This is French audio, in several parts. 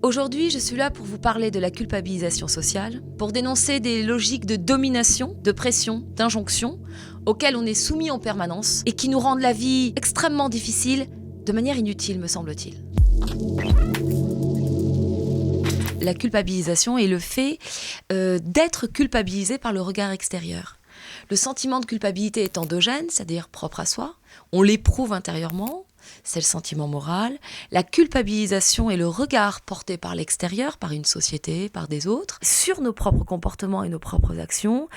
Aujourd'hui, je suis là pour vous parler de la culpabilisation sociale, pour dénoncer des logiques de domination, de pression, d'injonction, auxquelles on est soumis en permanence et qui nous rendent la vie extrêmement difficile, de manière inutile, me semble-t-il. La culpabilisation est le fait d'être culpabilisé par le regard extérieur. Le sentiment de culpabilité est endogène, c'est-à-dire propre à soi. On l'éprouve intérieurement, c'est le sentiment moral. La culpabilisation est le regard porté par l'extérieur, par une société, par des autres, sur nos propres comportements et nos propres actions.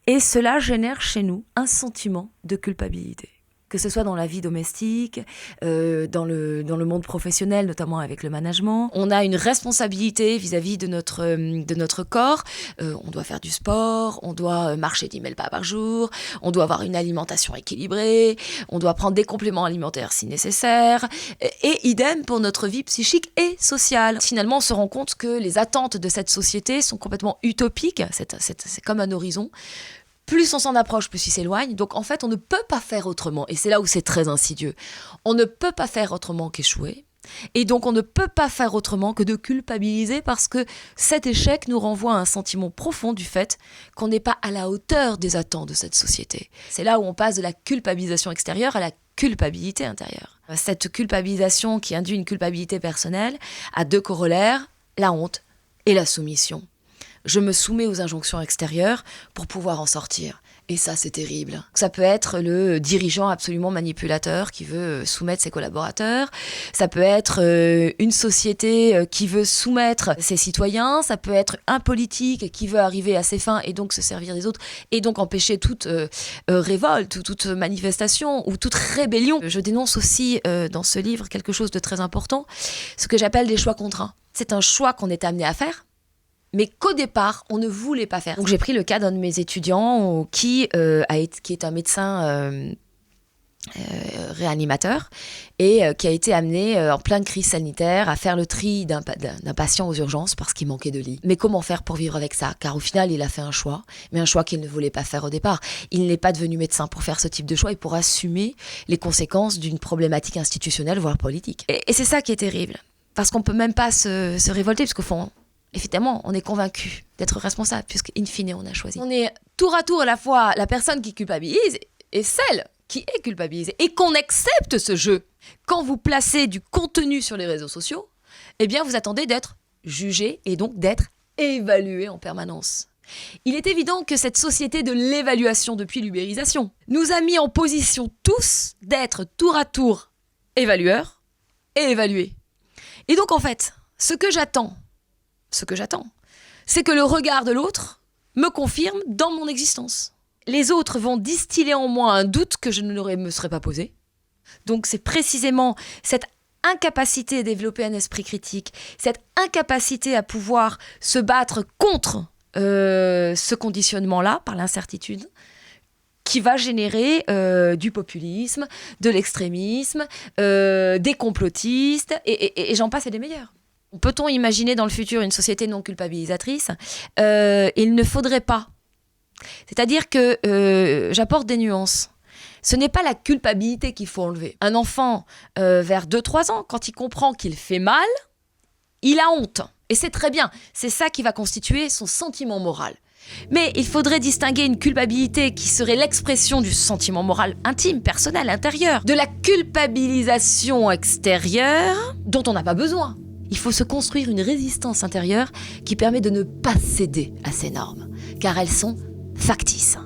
Et cela génère chez nous un sentiment de culpabilité. Que ce soit dans la vie domestique, dans le monde professionnel, notamment avec le management. On a une responsabilité vis-à-vis de notre corps. On doit faire du sport, on doit marcher 10 000 pas par jour, on doit avoir une alimentation équilibrée, on doit prendre des compléments alimentaires si nécessaire, et idem pour notre vie psychique et sociale. Finalement, on se rend compte que les attentes de cette société sont complètement utopiques, c'est comme un horizon. Plus on s'en approche, plus il s'éloigne. Donc en fait, on ne peut pas faire autrement. Et c'est là où c'est très insidieux. On ne peut pas faire autrement qu'échouer. Et donc on ne peut pas faire autrement que de culpabiliser parce que cet échec nous renvoie à un sentiment profond du fait qu'on n'est pas à la hauteur des attentes de cette société. C'est là où on passe de la culpabilisation extérieure à la culpabilité intérieure. Cette culpabilisation qui induit une culpabilité personnelle a deux corollaires, la honte et la soumission. Je me soumets aux injonctions extérieures pour pouvoir en sortir. Et ça, c'est terrible. Ça peut être le dirigeant absolument manipulateur qui veut soumettre ses collaborateurs. Ça peut être une société qui veut soumettre ses citoyens. Ça peut être un politique qui veut arriver à ses fins et donc se servir des autres et donc empêcher toute révolte ou toute manifestation ou toute rébellion. Je dénonce aussi dans ce livre quelque chose de très important, ce que j'appelle des choix contraints. C'est un choix qu'on est amené à faire, mais qu'au départ, on ne voulait pas faire. Donc j'ai pris le cas d'un de mes étudiants qui est un médecin réanimateur et qui a été amené en pleine crise sanitaire à faire le tri d'un patient aux urgences parce qu'il manquait de lit. Mais comment faire pour vivre avec ça ? Car au final, il a fait un choix, mais un choix qu'il ne voulait pas faire au départ. Il n'est pas devenu médecin pour faire ce type de choix et pour assumer les conséquences d'une problématique institutionnelle, voire politique. Et c'est ça qui est terrible, parce qu'on ne peut même pas se révolter, parce qu'au fond, évidemment, on est convaincu d'être responsable, puisqu'in fine, on a choisi. On est tour à tour à la fois la personne qui culpabilise et celle qui est culpabilisée. Et qu'on accepte ce jeu. Quand vous placez du contenu sur les réseaux sociaux, eh bien, vous attendez d'être jugé et donc d'être évalué en permanence. Il est évident que cette société de l'évaluation depuis l'ubérisation nous a mis en position tous d'être tour à tour évalueurs et évalués. Et donc, en fait, ce que j'attends, c'est que le regard de l'autre me confirme dans mon existence. Les autres vont distiller en moi un doute que je ne me serais pas posé. Donc c'est précisément cette incapacité à développer un esprit critique, cette incapacité à pouvoir se battre contre ce conditionnement-là, par l'incertitude, qui va générer du populisme, de l'extrémisme, des complotistes, et j'en passe et des meilleurs. Peut-on imaginer dans le futur une société non culpabilisatrice ? Il ne faudrait pas. C'est-à-dire que j'apporte des nuances. Ce n'est pas la culpabilité qu'il faut enlever. Un enfant vers 2-3 ans, quand il comprend qu'il fait mal, il a honte. Et c'est très bien. C'est ça qui va constituer son sentiment moral. Mais il faudrait distinguer une culpabilité qui serait l'expression du sentiment moral intime, personnel, intérieur, de la culpabilisation extérieure dont on n'a pas besoin. Il faut se construire une résistance intérieure qui permet de ne pas céder à ces normes, car elles sont factices.